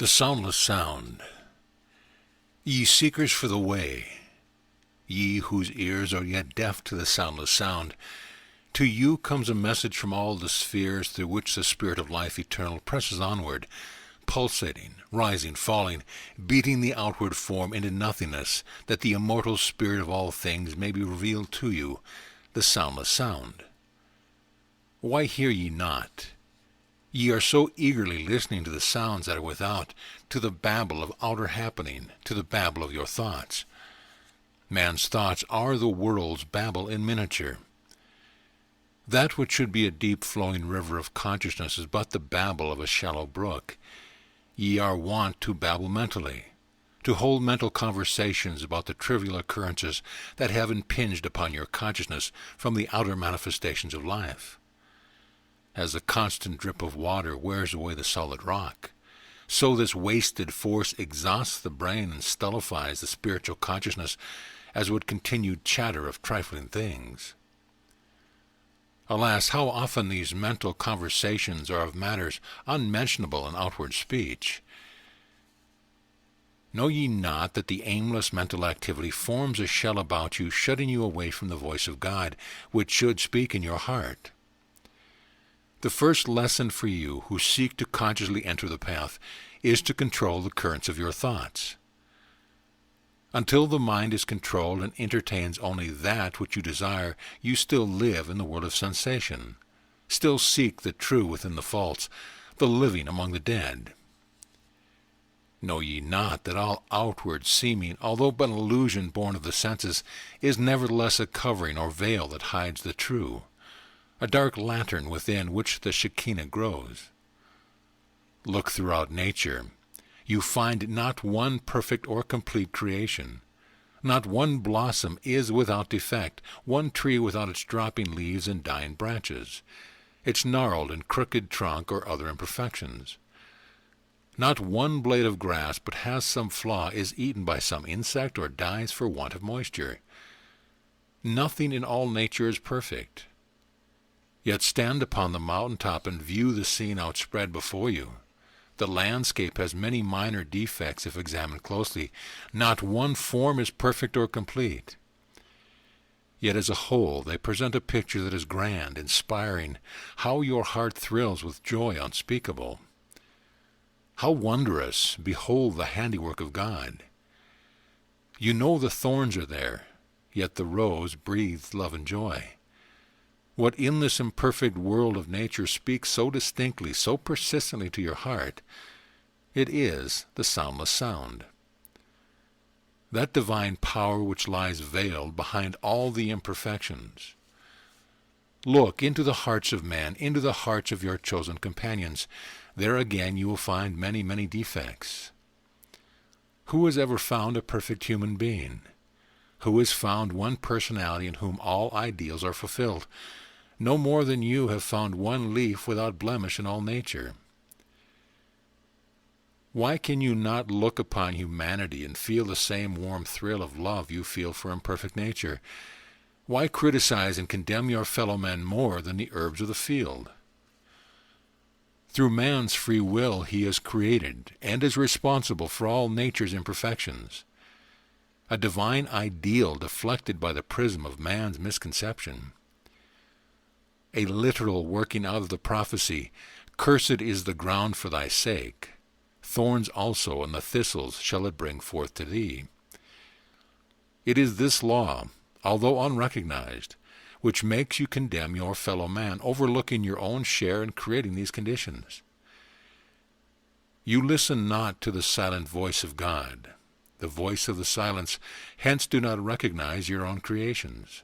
The soundless sound. Ye seekers for the way, ye whose ears are yet deaf to the soundless sound, to you comes a message from all the spheres through which the spirit of life eternal presses onward, pulsating, rising, falling, beating the outward form into nothingness, that the immortal spirit of all things may be revealed to you, the soundless sound. Why hear ye not? Ye are so eagerly listening to the sounds that are without, to the babble of outer happening, to the babble of your thoughts. Man's thoughts are the world's babble in miniature. That which should be a deep-flowing river of consciousness is but the babble of a shallow brook. Ye are wont to babble mentally, to hold mental conversations about the trivial occurrences that have impinged upon your consciousness from the outer manifestations of life. As the constant drip of water wears away the solid rock, so this wasted force exhausts the brain and stultifies the spiritual consciousness as would continued chatter of trifling things. Alas, how often these mental conversations are of matters unmentionable in outward speech. Know ye not that the aimless mental activity forms a shell about you, shutting you away from the voice of God, which should speak in your heart? The first lesson for you who seek to consciously enter the path is to control the currents of your thoughts. Until the mind is controlled and entertains only that which you desire, you still live in the world of sensation, still seek the true within the false, the living among the dead. Know ye not that all outward seeming, although but an illusion born of the senses, is nevertheless a covering or veil that hides the true, a dark lantern within which the Shekinah grows? Look throughout nature. You find not one perfect or complete creation. Not one blossom is without defect, one tree without its dropping leaves and dying branches, its gnarled and crooked trunk or other imperfections. Not one blade of grass but has some flaw, is eaten by some insect, or dies for want of moisture. Nothing in all nature is perfect. Yet stand upon the mountain-top and view the scene outspread before you. The landscape has many minor defects if examined closely. Not one form is perfect or complete. Yet as a whole they present a picture that is grand, inspiring. How your heart thrills with joy unspeakable! How wondrous! Behold the handiwork of God! You know the thorns are there, yet the rose breathes love and joy. What in this imperfect world of nature speaks so distinctly, so persistently to your heart? It is the soundless sound. That divine power which lies veiled behind all the imperfections. Look into the hearts of men, into the hearts of your chosen companions. There again you will find many, many defects. Who has ever found a perfect human being? Who has found one personality in whom all ideals are fulfilled? No more than you have found one leaf without blemish in all nature. Why can you not look upon humanity and feel the same warm thrill of love you feel for imperfect nature? Why criticize and condemn your fellow men more than the herbs of the field? Through man's free will he is created and is responsible for all nature's imperfections. A divine ideal deflected by the prism of man's misconception. A literal working out of the prophecy, "Cursed is the ground for thy sake. Thorns also and the thistles shall it bring forth to thee." It is this law, although unrecognized, which makes you condemn your fellow man, overlooking your own share in creating these conditions. You listen not to the silent voice of God, the voice of the silence, hence do not recognize your own creations.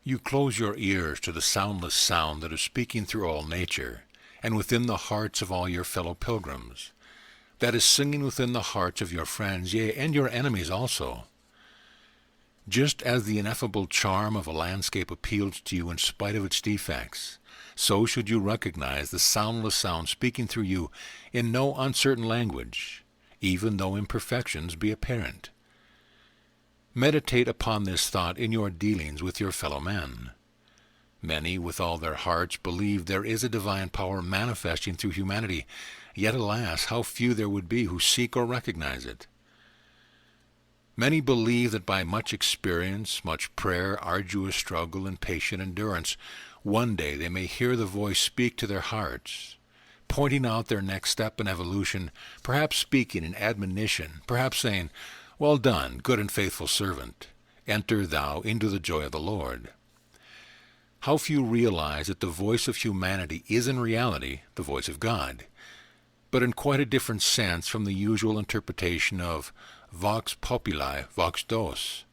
You close your ears to the soundless sound that is speaking through all nature, and within the hearts of all your fellow pilgrims, that is singing within the hearts of your friends, yea, and your enemies also. Just as the ineffable charm of a landscape appeals to you in spite of its defects, so should you recognize the soundless sound speaking through you in no uncertain language, even though imperfections be apparent. Meditate upon this thought in your dealings with your fellow men. Many, with all their hearts, believe there is a divine power manifesting through humanity, yet alas, how few there would be who seek or recognize it. Many believe that by much experience, much prayer, arduous struggle, and patient endurance, one day they may hear the voice speak to their hearts, pointing out their next step in evolution, perhaps speaking in admonition, perhaps saying, "Well done, good and faithful servant. Enter thou into the joy of the Lord." How few realize that the voice of humanity is in reality the voice of God, but in quite a different sense from the usual interpretation of vox populi, vox Deus.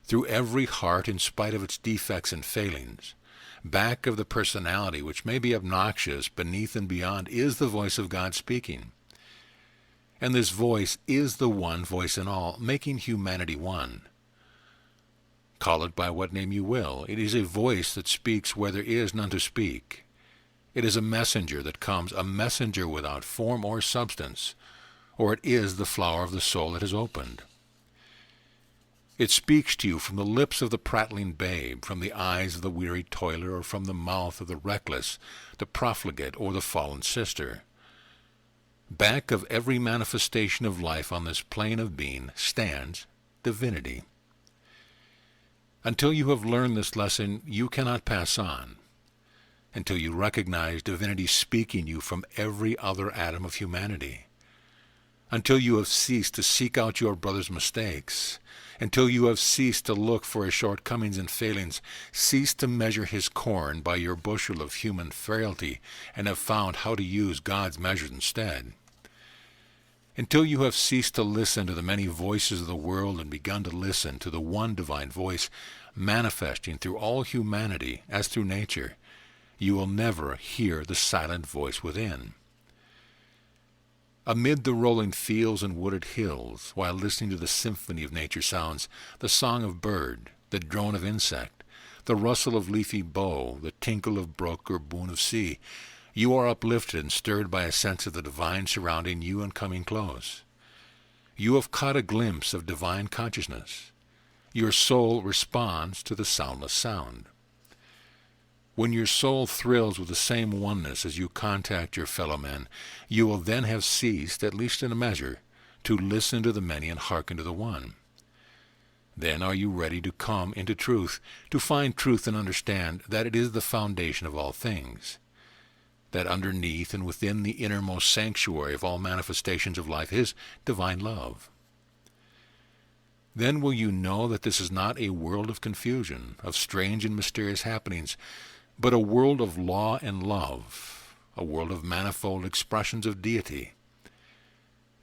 Through every heart, in spite of its defects and failings, back of the personality which may be obnoxious, beneath and beyond, is the voice of God speaking. And this voice is the one voice in all, making humanity one. Call it by what name you will, it is a voice that speaks where there is none to speak. It is a messenger that comes, a messenger without form or substance, or it is the flower of the soul that has opened. It speaks to you from the lips of the prattling babe, from the eyes of the weary toiler, or from the mouth of the reckless, the profligate, or the fallen sister. Back of every manifestation of life on this plane of being stands divinity. Until you have learned this lesson, you cannot pass on. Until you recognize divinity speaking you from every other atom of humanity. Until you have ceased to seek out your brother's mistakes. Until you have ceased to look for his shortcomings and failings, cease to measure his corn by your bushel of human frailty, and have found how to use God's measures instead. Until you have ceased to listen to the many voices of the world and begun to listen to the one divine voice manifesting through all humanity as through nature, you will never hear the silent voice within. Amid the rolling fields and wooded hills, while listening to the symphony of nature sounds, the song of bird, the drone of insect, the rustle of leafy bough, the tinkle of brook or boon of sea, you are uplifted and stirred by a sense of the divine surrounding you and coming close. You have caught a glimpse of divine consciousness. Your soul responds to the soundless sound. When your soul thrills with the same oneness as you contact your fellow men, you will then have ceased, at least in a measure, to listen to the many and hearken to the one. Then are you ready to come into truth, to find truth and understand that it is the foundation of all things, that underneath and within the innermost sanctuary of all manifestations of life is divine love. Then will you know that this is not a world of confusion, of strange and mysterious happenings, but a world of law and love, a world of manifold expressions of deity.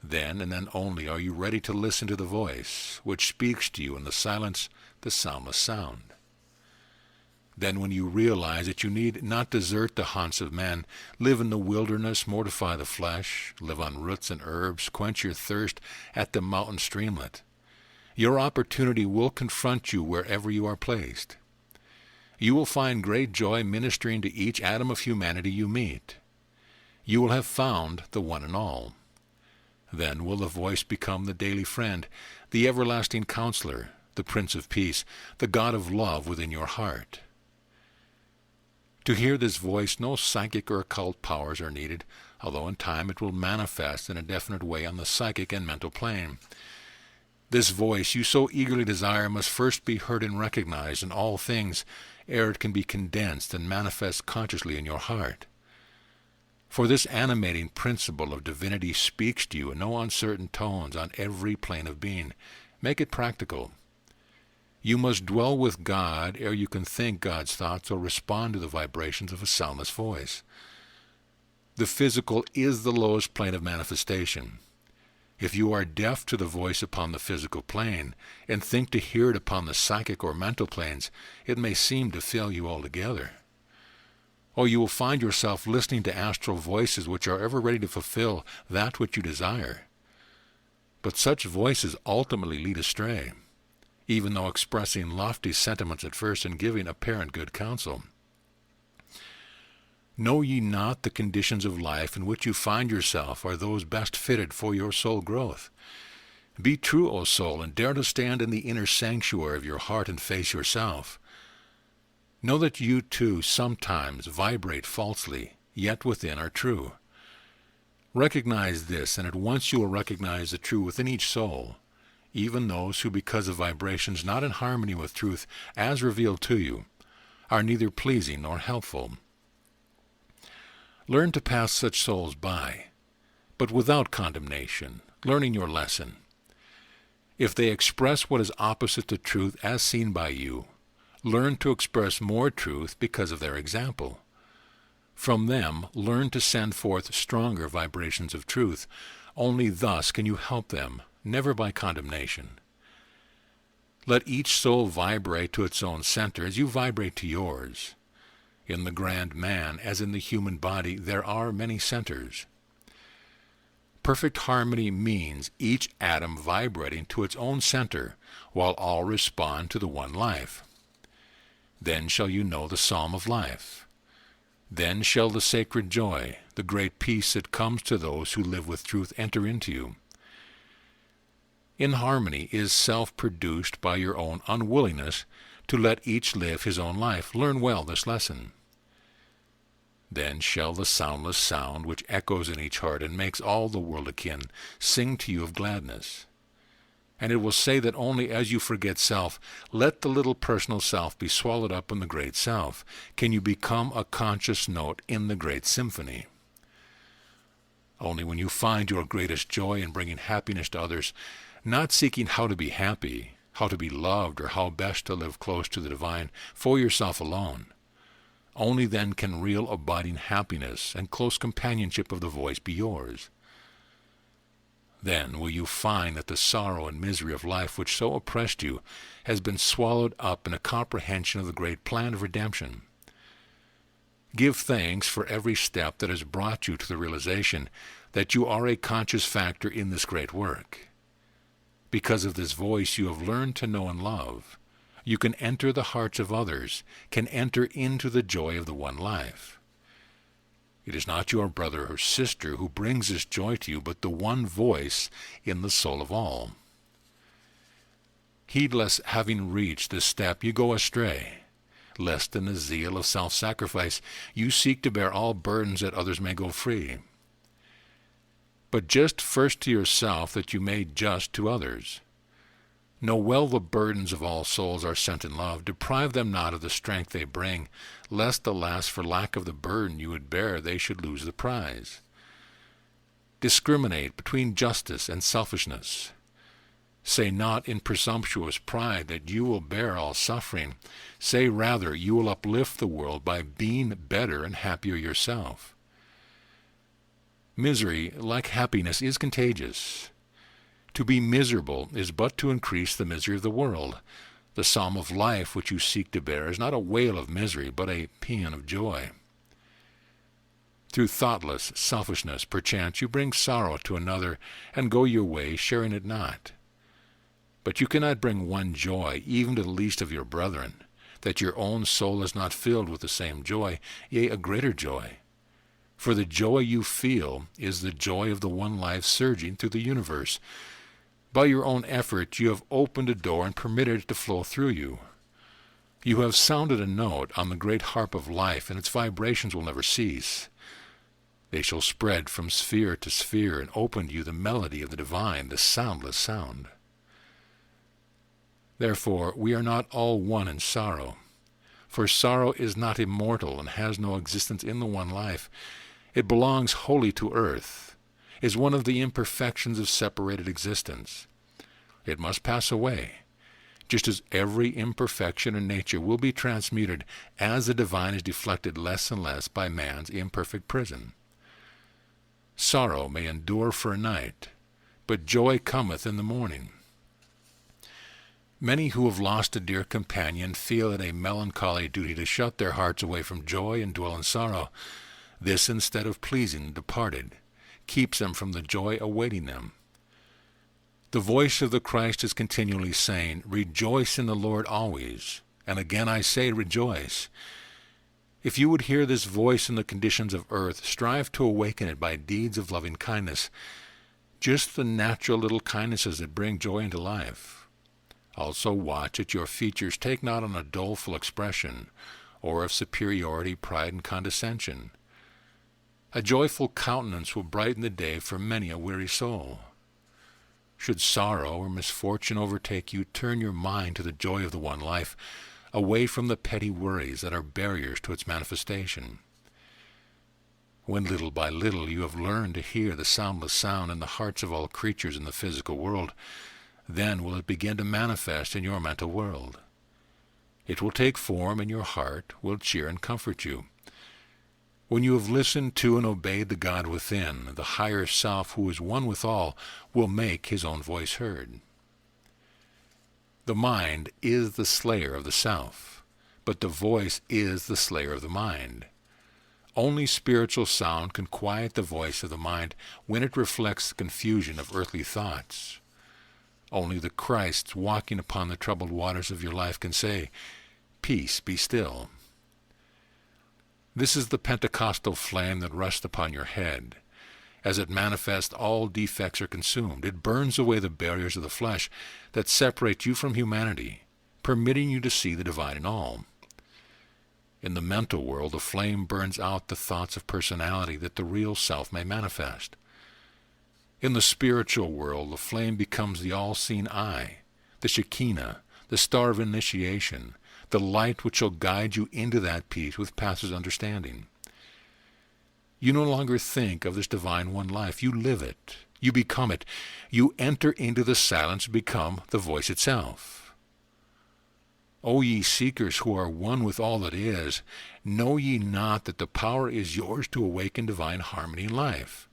Then and then only are you ready to listen to the voice which speaks to you in the silence, the soundless sound. Then when you realize that you need not desert the haunts of men, live in the wilderness, mortify the flesh, live on roots and herbs, quench your thirst at the mountain streamlet, your opportunity will confront you wherever you are placed. You will find great joy ministering to each atom of humanity you meet. You will have found the one and all. Then will the voice become the daily friend, the everlasting counselor, the Prince of Peace, the God of love within your heart. To hear this voice, no psychic or occult powers are needed, although in time it will manifest in a definite way on the psychic and mental plane. This voice you so eagerly desire must first be heard and recognized in all things, ere it can be condensed and manifest consciously in your heart. For this animating principle of divinity speaks to you in no uncertain tones on every plane of being. Make it practical. You must dwell with God ere you can think God's thoughts or respond to the vibrations of a soundless voice. The physical is the lowest plane of manifestation. If you are deaf to the voice upon the physical plane, and think to hear it upon the psychic or mental planes, it may seem to fail you altogether. Or you will find yourself listening to astral voices which are ever ready to fulfill that which you desire. But such voices ultimately lead astray, even though expressing lofty sentiments at first and giving apparent good counsel. Know ye not the conditions of life in which you find yourself are those best fitted for your soul growth? Be true, O soul, and dare to stand in the inner sanctuary of your heart and face yourself. Know that you too sometimes vibrate falsely, yet within are true. Recognize this, and at once you will recognize the true within each soul, even those who, because of vibrations not in harmony with truth as revealed to you, are neither pleasing nor helpful. Learn to pass such souls by, but without condemnation, learning your lesson. If they express what is opposite to truth as seen by you, learn to express more truth because of their example. From them, learn to send forth stronger vibrations of truth. Only thus can you help them, never by condemnation. Let each soul vibrate to its own center as you vibrate to yours. In the grand man, as in the human body, there are many centers. Perfect harmony means each atom vibrating to its own center, while all respond to the one life. Then shall you know the psalm of life. Then shall the sacred joy, the great peace that comes to those who live with truth, enter into you. In harmony is self-produced by your own unwillingness to let each live his own life. Learn well this lesson. Then shall the soundless sound, which echoes in each heart and makes all the world akin, sing to you of gladness. And it will say that only as you forget self, let the little personal self be swallowed up in the great self, can you become a conscious note in the great symphony. Only when you find your greatest joy in bringing happiness to others, not seeking how to be happy, how to be loved, or how best to live close to the divine for yourself alone, only then can real abiding happiness and close companionship of the voice be yours. Then will you find that the sorrow and misery of life which so oppressed you has been swallowed up in a comprehension of the great plan of redemption. Give thanks for every step that has brought you to the realization that you are a conscious factor in this great work. Because of this voice you have learned to know and love, you can enter the hearts of others, can enter into the joy of the one life. It is not your brother or sister who brings this joy to you, but the one voice in the soul of all. Heedless having reached this step, you go astray, lest in the zeal of self-sacrifice you seek to bear all burdens that others may go free. But just first to yourself that you may just to others. Know well the burdens of all souls are sent in love. Deprive them not of the strength they bring, lest alas for lack of the burden you would bear they should lose the prize. Discriminate between justice and selfishness. Say not in presumptuous pride that you will bear all suffering. Say rather you will uplift the world by being better and happier yourself. Misery, like happiness, is contagious. To be miserable is but to increase the misery of the world. The psalm of life which you seek to bear is not a wail of misery, but a paean of joy. Through thoughtless selfishness, perchance, you bring sorrow to another, and go your way, sharing it not. But you cannot bring one joy, even to the least of your brethren, that your own soul is not filled with the same joy, yea, a greater joy. For the joy you feel is the joy of the one life surging through the universe. By your own effort you have opened a door and permitted it to flow through you. You have sounded a note on the great harp of life, and its vibrations will never cease. They shall spread from sphere to sphere, and open to you the melody of the divine, the soundless sound. Therefore we are not all one in sorrow. For sorrow is not immortal and has no existence in the one life. It belongs wholly to earth, is one of the imperfections of separated existence. It must pass away, just as every imperfection in nature will be transmuted as the divine is deflected less and less by man's imperfect prison. Sorrow may endure for a night, but joy cometh in the morning. Many who have lost a dear companion feel it a melancholy duty to shut their hearts away from joy and dwell in sorrow. This, instead of pleasing the departed, keeps them from the joy awaiting them. The voice of the Christ is continually saying, "Rejoice in the Lord always." And again I say, rejoice. If you would hear this voice in the conditions of earth, strive to awaken it by deeds of loving kindness, just the natural little kindnesses that bring joy into life. Also watch that your features take not on a doleful expression, or of superiority, pride, and condescension. A joyful countenance will brighten the day for many a weary soul. Should sorrow or misfortune overtake you, turn your mind to the joy of the one life, away from the petty worries that are barriers to its manifestation. When little by little you have learned to hear the soundless sound in the hearts of all creatures in the physical world, then will it begin to manifest in your mental world. It will take form in your heart, will cheer and comfort you. When you have listened to and obeyed the God within, the higher self who is one with all will make his own voice heard. The mind is the slayer of the self, but the voice is the slayer of the mind. Only spiritual sound can quiet the voice of the mind when it reflects the confusion of earthly thoughts. Only the Christ walking upon the troubled waters of your life can say, "Peace, be still." This is the Pentecostal flame that rests upon your head. As it manifests, all defects are consumed. It burns away the barriers of the flesh that separate you from humanity, permitting you to see the divine in all. In the mental world, the flame burns out the thoughts of personality that the real self may manifest. In the spiritual world, the flame becomes the all-seeing eye, the Shekinah, the star of initiation, the light which shall guide you into that peace which passes understanding. You no longer think of this divine one life. You live it. You become it. You enter into the silence and become the voice itself. O ye seekers who are one with all that is, know ye not that the power is yours to awaken divine harmony in life?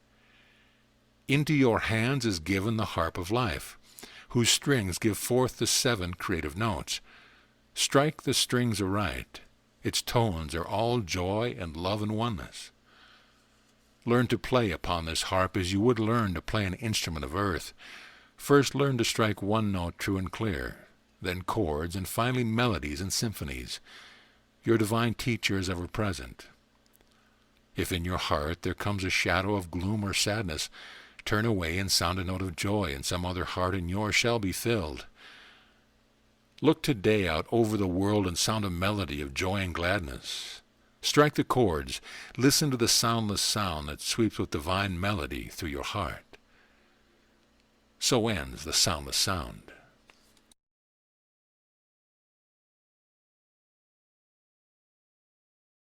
Into your hands is given the harp of life, whose strings give forth the 7 creative notes. Strike the strings aright. Its tones are all joy and love and oneness. Learn to play upon this harp as you would learn to play an instrument of earth. First learn to strike one note true and clear, then chords, and finally melodies and symphonies. Your divine teacher is ever present. If in your heart there comes a shadow of gloom or sadness, turn away and sound a note of joy, and some other heart in yours shall be filled. Look today out over the world and sound a melody of joy and gladness. Strike the chords. Listen to the soundless sound that sweeps with divine melody through your heart. So ends the soundless sound.